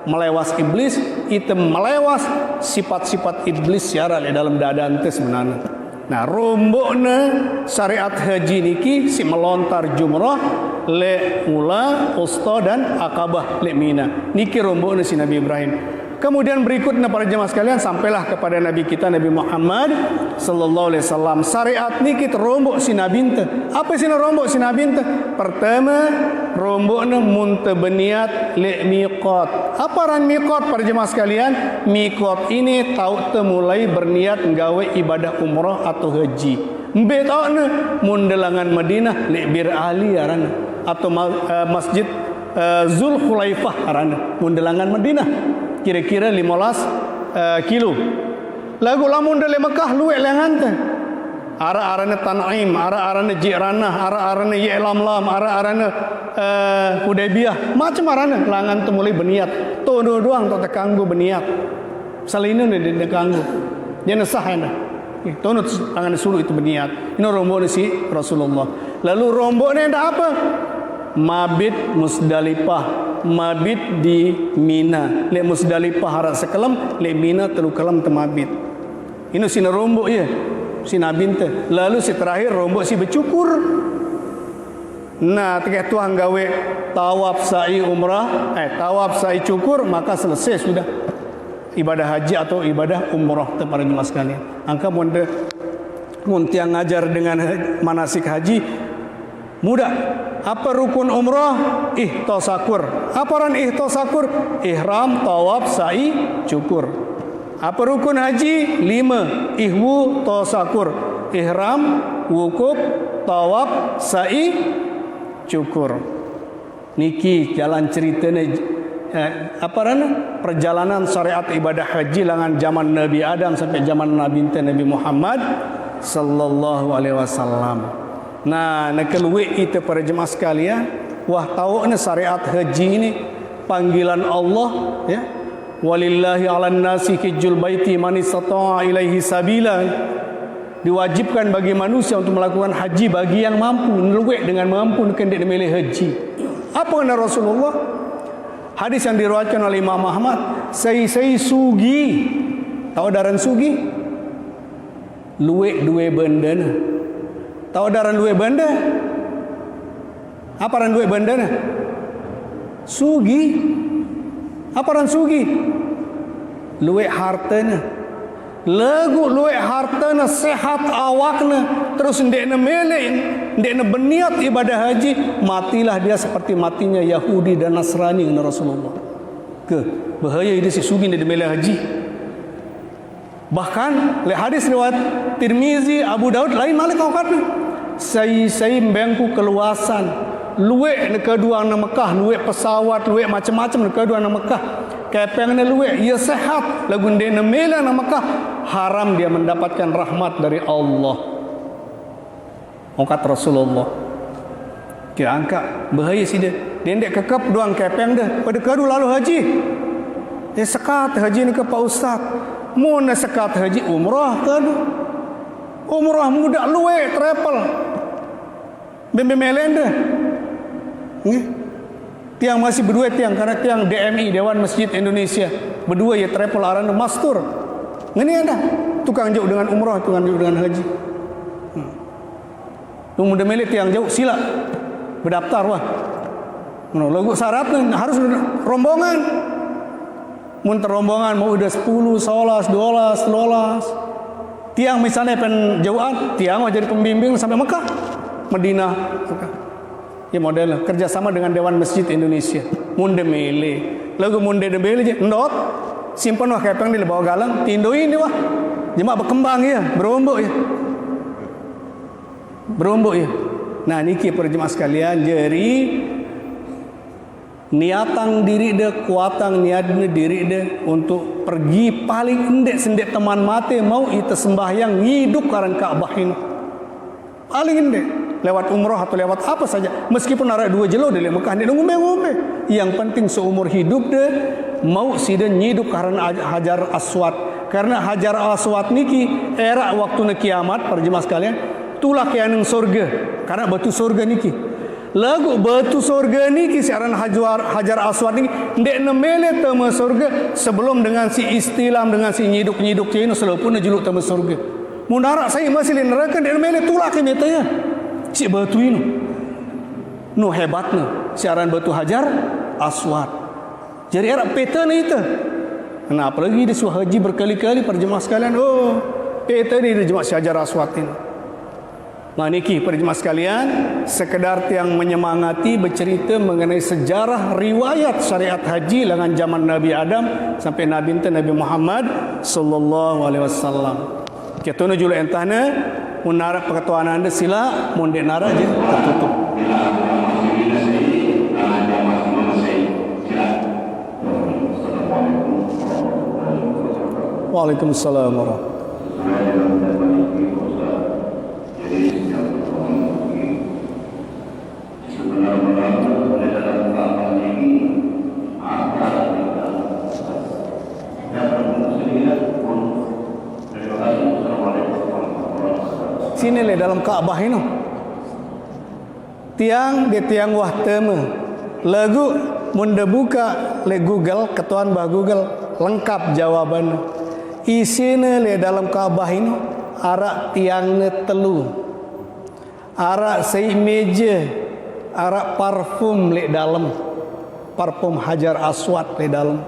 melewas iblis, itu melewas sifat-sifat iblis secara le dalam dada ente sebenarnya. Nah, rombokna syariat haji niki si melontar jumrah le ula, usta dan akabah le mina. Niki rombokna si Nabi Ibrahim. Kemudian berikutnya para jemaah sekalian sampailah kepada Nabi kita Nabi Muhammad sallallahu alaihi wasallam. Syariat niki terombok si Nabi ente. Apa sih rombok si Nabi ente? Pertama, rombokna munte beniat le miqat. Apa ran miqat para jemaah sekalian? Miqat ini tahu mulai berniat nggawe ibadah umrah atau haji. Mbe taune mundelangan Madinah le Bir Ali aran atau Masjid Zulhulaifah aran mundelangan Madinah. Kira-kira 15 kilo. Lagu lamun dari Mekah luwek lengan teh. Ara-arana Tan'im, ara-arana Ji'ranah, ara-arana Ya'lamlam, ara-arana Hudaybiyah, macam arana langan tu mulai berniat. Tono doang tok tekanggo berniat. Salina ni dia kanggo. Dia nesah anda. Tono langan suruh itu berniat. Ini rombongan si Rasulullah. Lalu rombongan ada apa? Mabit Musdalifah, mabit di Mina. Le Musdalifah harat sekelam, le Mina telu kelam temabit. Ini sina rombok ya, sina binte. Lalu si terakhir rombok si bercukur. Nah, ketika Tuhan gawe tawaf sa'i umrah, tawaf sa'i cukur, maka selesai sudah ibadah haji atau ibadah umrah para jemaah sekalian. Angka mun tiang ngajar dengan manasik haji mudah. Apa rukun umrah? Ihtasakur. Apa ran ihtasakur? Ihram, tawaf, sa'i, cukur. Apa rukun haji? 5. Ihwu, tasakur, ihram, wukuf, tawaf, sa'i, cukur. Niki jalan ceritanya perjalanan syariat ibadah haji langan zaman Nabi Adam sampai zaman Nabi Muhammad sallallahu alaihi wasallam. Nah, keluar itu para jemaah sekalian, wah tahu ni syariat haji ini panggilan Allah ya. Walillahi 'alan nasi hijjul baiti man istata'a ilaihi sabila. Diwajibkan bagi manusia untuk melakukan haji bagi yang mampu, luwek dengan mampu kendik memilih haji. Apa kata Rasulullah? Hadis yang diriwayatkan oleh Imam Ahmad, saya sugi. Tahu daran sugi? Luwek dua benda. Tahu daran dua benda? Apa ran dua benda? Sugi. Apa ran sugi? Luwek hartanya. Lagu luwek hartanya, sehat awaknya, terus ndekna melek, ndekna berniat ibadah haji, matilah dia seperti matinya Yahudi dan Nasrani kata Rasulullah. Bahaya dia si sugi dia melek haji. Bahkan le hadis riwayat Tirmizi, Abu Daud lain malik awakatnya. Saya bengku keluasan, luwek ne kedua na Mekah, luwek pesawat, luwek macam-macam ne kedua na Mekah. Kepeng ne luwek, ia sehat, lagu ndekna melek na Mekah, haram dia mendapatkan rahmat dari Allah. Angkat Rasulullah. Kira angkat bahaya sih dia. Dia ndek kekap doang kepeng dah. Pada kadu lalu haji. Dia sekat haji ni ke Pak Ustaz. Mun sekat haji umrah kadu. Umrah muda luwe travel. Bembe-melen dah. Tiang masih berdua tiang karena tiang DMI Dewan Masjid Indonesia. Berdua ya travel arana mastur. Ini ada tukang jauh dengan umrah, tukang jauh dengan haji. Lu muda milik tiang jauh sila berdaftar wah. Lagu syaratnya harus rombongan. Mun rombongan mau udah 10, 11, 12, 13. Tiang misalnya pen jauhan, tiang mau jadi pembimbing sampai Mekah, Madinah, Mekah. Ya model kerjasama dengan Dewan Masjid Indonesia. Mun de milik. Lagu mun de milik je ndot. Simpan wah kepeng di bawah galang, tindoin ni wah. Jemaah berkembang ya, berombok ya. Berombok ya. Nah niki para jemaah sekalian, jadi niatang diri de, kuatang niatnya diri de untuk pergi paling endek sendek teman mate mau itu sembahyang hidup karang Ka'bah ini. Paling endek lewat umrah atau lewat apa saja, meskipun ada 2 jelo di Mekah dia ngombe-ngombe. Yang penting seumur hidup de mau sida nyiduk karena Hajar Aswad. Karena Hajar Aswad niki era waktu kiamat para jemaah sekalian, tulah keaneng surga. Karena batu surga niki. Lagu batu surga niki siaran Hajar Aswad niki ndek nemele tama surga sebelum dengan si istilam dengan si nyiduk-nyiduk cino selepun juluk tama surga. Munara saya masih di neraka ndek nemele tulah ke metanya. Si batu ini. No hebatnya siaran batu Hajar Aswad. Jadi era peta ni itu. Nah, apalagi di suah haji berkali-kali para jemaah sekalian. Oh, peta ni di jemaah Hajar Aswad ini. Nah niki para jemaah sekalian, sekedar yang menyemangati bercerita mengenai sejarah riwayat syariat haji dengan zaman Nabi Adam sampai Nabi Muhammad sallallahu alaihi wasallam. Kita nuju entahna mun nara pengetahuan anda sila mun dek nara je tertutup. Waalaikumsalam warahmatullahi. Sini le dalam Ka'bah ini. Tiang di tiang wah teme. Lagu munda buka le Google, ketuan bah Google lengkap jawaban. Isine le dalam Ka'bah ini arak tiangnya telu. Arak sei meja, arak parfum le dalam. Parfum Hajar Aswad le dalam.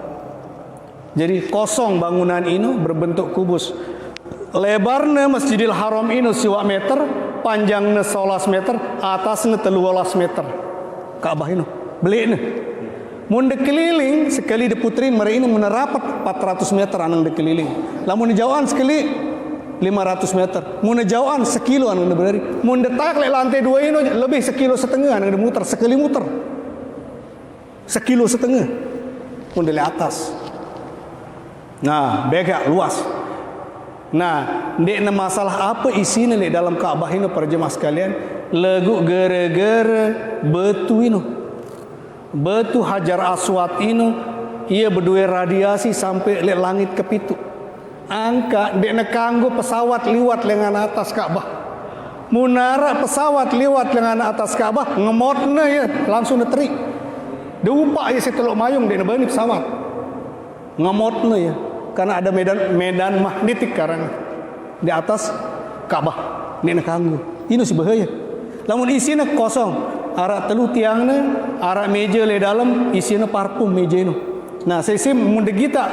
Jadi kosong bangunan ini berbentuk kubus. Lebarnya Masjidil Haram ini 1 meter, panjangnya 11 meter, atasnya 13 meter. Ka'bah ini, belik ni. Mun de keliling sekali de putrin mari ini menerapat 400 meter anang de keliling. Lamun jauhan sekali 500 meter. Mun jauhan sekilo anang de berdiri. Mun de tak le lantai 2 ini lebih 1,5 kilo anang de muter sekali muter. 1,5 kilo. Mun de atas. Nah, begak luas. Nah, dek na masalah apa isinya di dalam Ka'bah ini para jemaah sekalian? Legu gara-gara batu ini. Batu Hajar Aswad ini ia berdua radiasi sampai le langit kepitu. Angka dek na kanggo pesawat liwat lengan atas Ka'bah. Munara pesawat liwat lengan atas Ka'bah ngemotna ya langsung neteri. Deupak ya seteluk mayung dek na bani pesawat. Ngemotna ya. Karena ada medan magnetik karang di atas Ka'bah. Ini nak kanggu. Ini si bahaya. Lamun isinya kosong, arak telu tiangna, arak meja le dalam isinya parfum meja itu. Nah, saya mun kita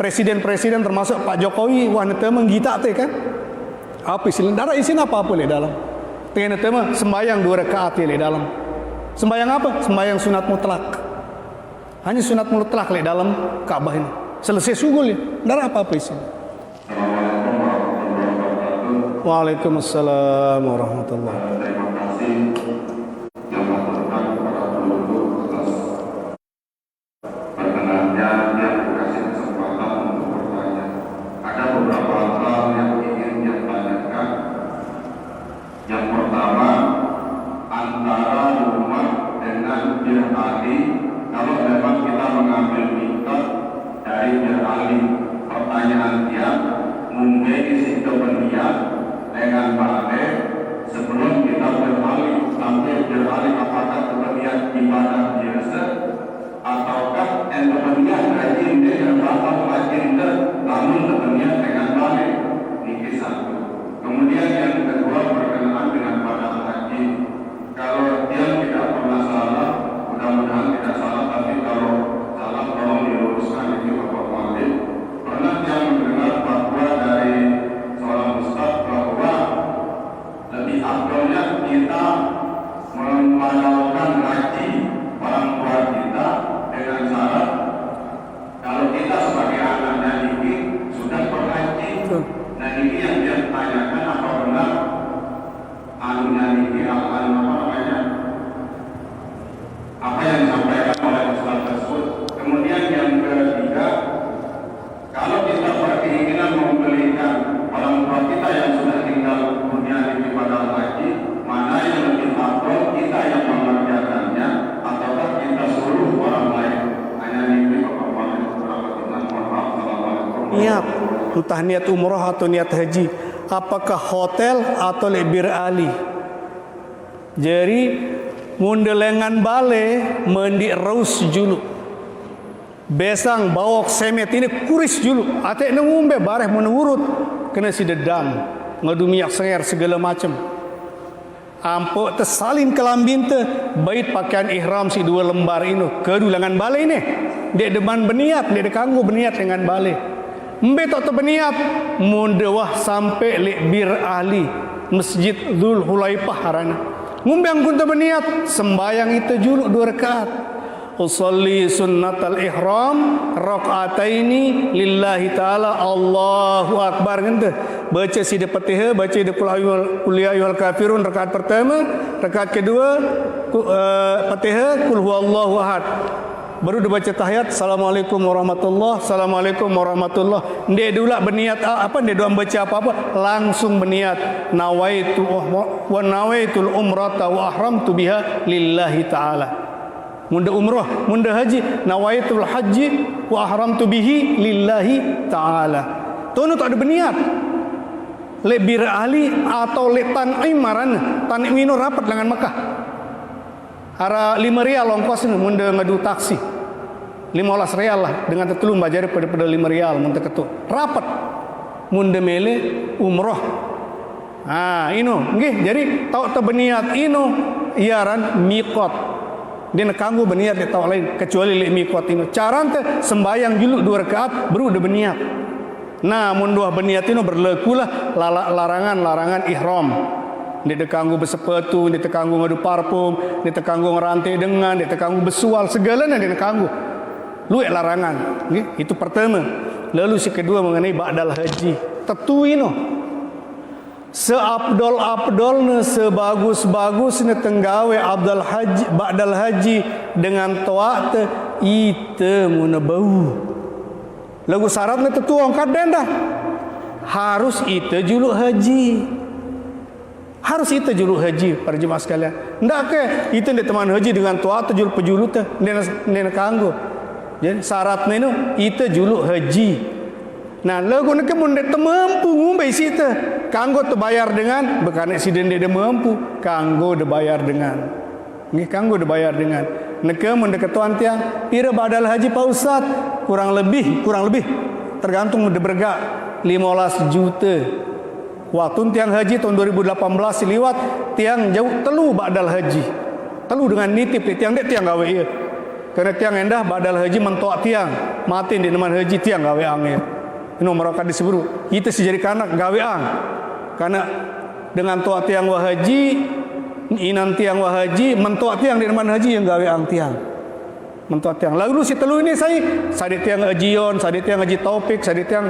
presiden termasuk Pak Jokowi wanita menggita teh kan. Apa isinya? Darah isinya apa le dalam. Tengah tema sembayang 2 rakaat le dalam. Sembayang apa? Sembayang sunat mutlak. Hanya sunat mutlak le dalam Ka'bah ini. Selesai sugul ya, tidak apa-apa isinya. Waalaikumsalam warahmatullahi wabarakatuh. Perkenannya yang dikasih kesempatan untuk bertanya. Ada beberapa hal yang ingin dia tanyakan. Yang pertama, antara rumah dengan Bir Ali, kalau memang kita mengambil mikat dari Bir Ali, pertanyaan dia mungkin isi keberniat dengan balik sebelum kita beralih sampai beralih apakah keberniat ibadah biasa ataukah keberniat haji dengan bapak haji namun keberniat dengan balik ini satu. Kemudian yang kedua berkenaan dengan pada haji, kalau dia tidak pernah salah, mudah-mudahan tidak salah, tapi kalau salah tolong diluruskan itu Bapak Malik. Pernah dia mendengar bahwa dari seorang ustaz bahwa lebih afdolnya kita memadakan haji orang tua kita dengan syarat kalau kita sebagai anaknya ini sudah berhaji. Nah ini yang dia tanyakan apa benar anunya ini apa namanya apa yang disampaikan oleh ustaz tersebut. Kemudian yang ketiga, kalau kita berkeinginan membelikan orang tua kita yang sudah tinggal dunia ini pada haji, mana yang lebih afdol, kita yang mengerjakannya ataukah kita suruh orang lain? Hanya ini Bapak Malik beberapa tindak. Mohon maaf. Assalamualaikum. Niat, entah niat umroh atau niat haji, apakah hotel atau Bir Ali. Jadi mundelengan bale mendi raus julu. Besang bawok semet ini kuris julu. Atek ngumbe bareh menurut kena si dedam, ngadu minyak senger segala macam. Ampo tersalin kelambin te bait pakaian ihram si 2 lembar ini kedulangan bale ini. Dek deman beniat, dek kanggo beniat dengan bale. Mbe tok beniat mundewah sampai le Bir Ali, Masjid Dzul Hulaifah harana. Ngumbe angkun te beniat sembayang itu julu 2 rakaat. Usalli sunnatal ihram rakaataini lillahi ta'ala Allahu akbar gitu. Baca sida Fatihah, baca de qul ya ayyuhal kafirun rakaat pertama, rakaat kedua Fatihah qul huwallahu ahad. Baru dibaca tahiyat assalamualaikum warahmatullahi assalamualaikum warahmatullahi. Ndek dulu berniat apa ndek doa baca apa-apa langsung berniat nawaitu wa nawaitul umrata wa ahramtu biha lillahi ta'ala. Munda umrah, munda haji, nawaitul haji wa ahramtu bihi lillahi ta'ala. Tono tak ada berniat. Le Bir Ali atau le Tan'im maran, Tan'im ini rapat dengan Mekah. Ara 5 rial ongkos ni munda ngadu taksi. 15 rial lah dengan tetulung bajari pada 5 rial munda ketu. Rapat. Munda mele umrah. Ino nggih jadi tau teu berniat ino iaran miqat. Dia nak kanggo berniat di tahu lain kecuali li miqat ini. Cara teh sembayang dulu 2 rakaat baru udah berniat. Nah, mun dua berniat ini berlakulah larangan-larangan ihram. Dia terkanggu bersepatu, dia terkanggu ngadu parfum, dia terkanggu ngerantai dengan, dia terkanggu bersual, segalanya dia terkanggu. Luek larangan. Okay? Itu pertama. Lalu si kedua mengenai ba'dal haji. Tetuino. Seabdol-abdolnya, sebagus-bagusnya tenggawe abdal haji, ba'dal haji dengan to'at ite muna bau. Lagu syaratnya tetuang kaden dah. Harus ite juluk haji. Harus ite juluk haji para jemaah sekalian. Ndak ke ite ndak teman haji dengan to'at juluk pejuluk teh dia kanggo. Jadi syaratnya itu ite juluk haji. Nah, lagu nak mun dia mampu ngumbai sita, kanggo terbayar dengan bekanek siden dia mampu, kanggo dibayar dengan. Nggih, kanggo dibayar dengan. Neke mun dekat tuan tiang, pira badal haji Pak Ustaz? Kurang lebih tergantung bergak 15 juta. Waktu tiang haji tahun 2018 liwat, tiang jauh telu badal haji. Telu dengan nitip tiang dek tiang gawe ieu. Karena tiang endah badal haji mentok tiang, mati di neman haji tiang gawe angin. Ini mereka disebut kita sejadi kanak gawean karena dengan tua tiang wahaji inan tiang wahaji mentua tiang di mana haji yang gawean tiang mentua tiang lalu si telu ini saya sadi tiang hajion sadi tiang haji taufik sadi tiang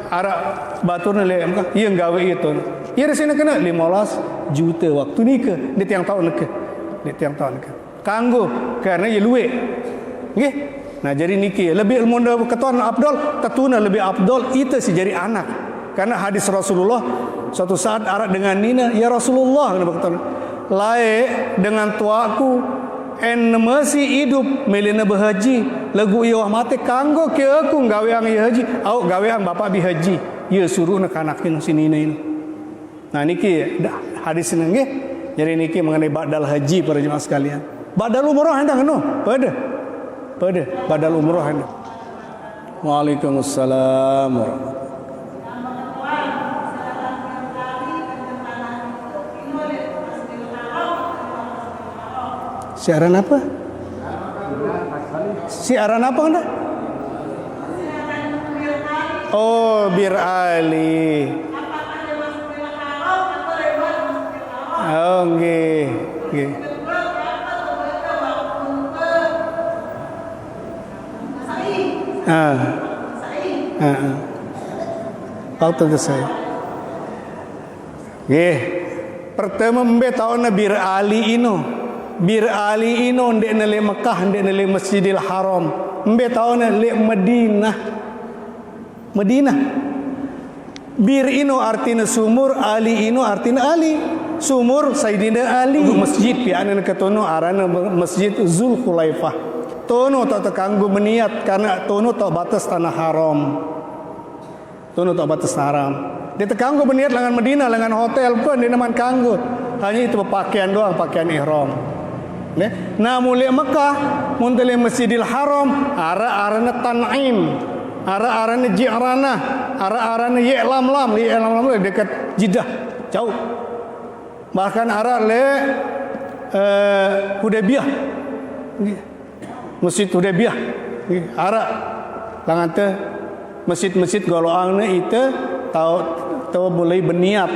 arak baturna le yang gawe itu ya di sini kena 15 juta waktu nikah di tiang tahun nikah kanggo karena ya luwe nggih. Nah jadi niki lebih ilmu ketuan abdol tetuna lebih abdol itu si jadi anak karena hadis Rasulullah suatu saat arak dengan Nina ya Rasulullah lae dengan tuaku en masih hidup melina berhaji lagu ieu mate kanggo ke aku gawean ieu haji au gawean bapak bi haji ieu suruh nak anakin si Nina ini. Nah niki hadis nggih jadi niki mengenai ba'dal haji para jemaah sekalian. Ba'dal umrah hendak anu pada badal umrah anda. Waalaikumsalam warahmatullahi. Siaran apa? Siaran apa anda? Oh, Bir Ali. Oh, nggih. Kau tentu saya. Pertama mbe tahun Bir Ali ino ndek nele Mekah ndek nele Masjidil Haram. Mbe tahun le Madinah. Bir ino artinya sumur, Ali ino artinya Ali. Sumur Sayyidina Ali. Masjid pianan ketono arana Masjid Zulkhulaifah. Tono tak terkanggu meniat karena tono tak batas tanah haram. Dia terkanggu meniat lengan Medina, lengan hotel pun dia naman kanggu. Hanya itu pakaian doang, pakaian ihram. Nah mulai Mekah, muntali Masjidil Haram, arah-arahnya Tan'im, arah-arahnya Ji'ranah, arah-arahnya Ye'lamlam dekat Jeddah, jauh. Bahkan arah Hudaybiyah. Masjid Hudaybiyah arah langan teh masjid-masjid goloangna itu tahu boleh berniat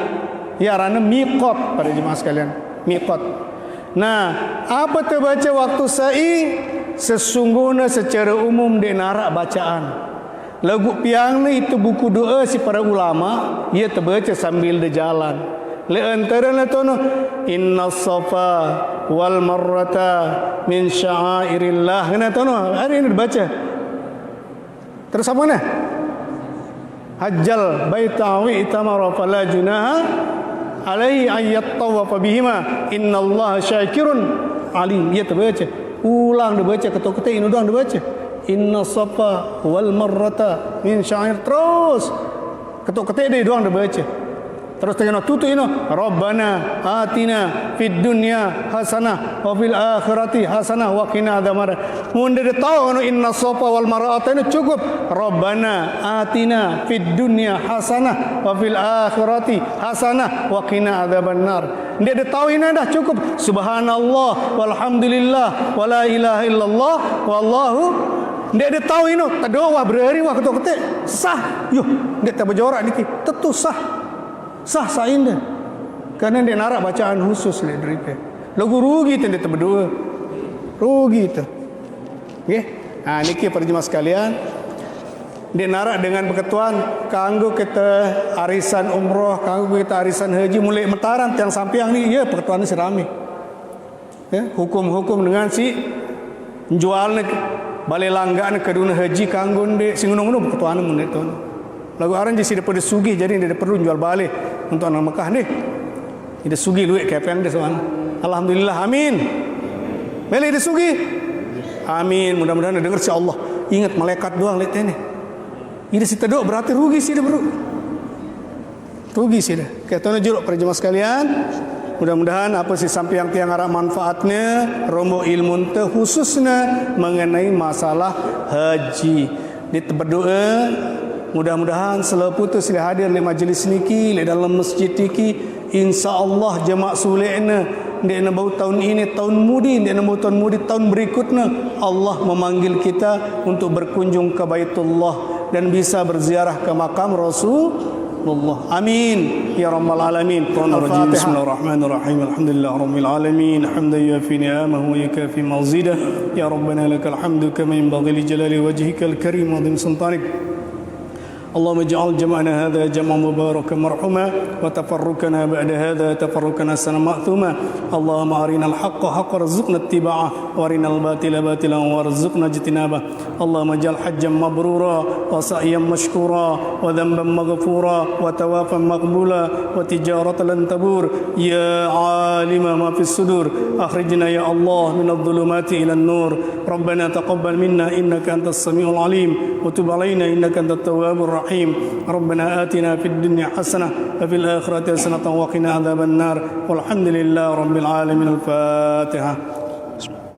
ya arana miqat pada jemaah sekalian miqat. Nah apa terbaca waktu sa'i sesungguhnya secara umum di narak bacaan lagu piangna itu buku doa si para ulama ia terbaca sambil di jalan. Le antaranya tono inna safa wal marrata min sya'airillah. Kena tono hari ini dibaca. Terus apa mana? Hajjal baita wa itamara fala junaha alaihi ayyat tawafa bihima innallaha syakirun alim. Ia terbaca. Ulang dibaca ketok-ketok ini doang dibaca. Inna safa wal marrata min sya'air terus. Ketok-ketok dia doang dibaca. Terus tengok tutu ini Rabbana atina fid dunya hasanah wa fil akhirati hasanah wa qina adzabannar. Mun dia tahu inna safa wal mar'ata ini cukup Rabbana atina fid dunya hasanah wa fil akhirati hasanah wa qina adzabannar. Dia tahu ini dah cukup subhanallah walhamdulillah wala ilaha illallah wallahu. Dia tahu ini doa berhari wah ketok-ketok sah. Yuh dia tak berjorak dikit tentu sah. Sah indah. Karena dia narak bacaan khusus le mereka. Lagu rugi tu dia berdua. Rugi tu. Okey. Niki para jemaah sekalian, dia narak dengan perketuan kanggo kita arisan umrah, kanggo kita arisan haji mulai metaran tiang sampiang ni ya perketuan ni serami. Ya, hukum-hukum dengan si jual ni balai langgan keduna haji kanggo ndek sing ngono-ngono perketuan mun itu. Lagu aran je si daripada sugih jadi dia perlu jual balik untuk anak Mekah ni. Dia sugih duit KPN dia soal. Alhamdulillah, amin. Beli dia sugih. Amin, mudah-mudahan dia dengar si Allah. Ingat malaikat doang lihat ni. Ini si teduk berarti rugi sih dia bro. Rugi sih dia. Kita juruk para jemaah sekalian. Mudah-mudahan apa sih sampai yang tiang arah manfaatnya rombok ilmu te khususnya mengenai masalah haji. Kita berdoa mudah-mudahan selepas itu sila hadir di majlis niki di dalam masjid niki insya-Allah jemaah sulehna dia nak bau tahun ini tahun mudi dia nak bau tahun mudi tahun berikutnya Allah memanggil kita untuk berkunjung ke Baitullah dan bisa berziarah ke makam Rasulullah. Amin ya rabbal alamin. Al-Fatihah. Bismillahirrahmanirrahim. Alhamdulillah rabbil alamin. Hamdan yafi ni'amahu wa yakafi mazidah. Ya rabbana lakal hamdu kama yanbaghi li jalali wajhikal karim wa 'azim sultanik. اللهم اجعل جمعنا هذا جمعا مباركا مرحوما وتفرقنا بعد هذا تفرقا حسنا مأثوما اللهم أرنا الحق حقا وارزقنا اتباعه وأرنا الباطل باطلا وارزقنا اجتنابه اللهم اجعل حجا مبرورا وسعيا مشكورا وذنبا مغفورا وتوافا مقبولا وتجارة لن تبور يا عالم ما في الصدور أخرجنا يا الله من الظلمات إلى النور ربنا تقبل منا إنك أنت السميع العليم وتب علينا إنك أنت التواب الرحيم ربنا آتنا في الدنيا حسنة وفي الآخرة حسنة وقنا عذاب النار والحمد لله رب العالمين. الفاتحة.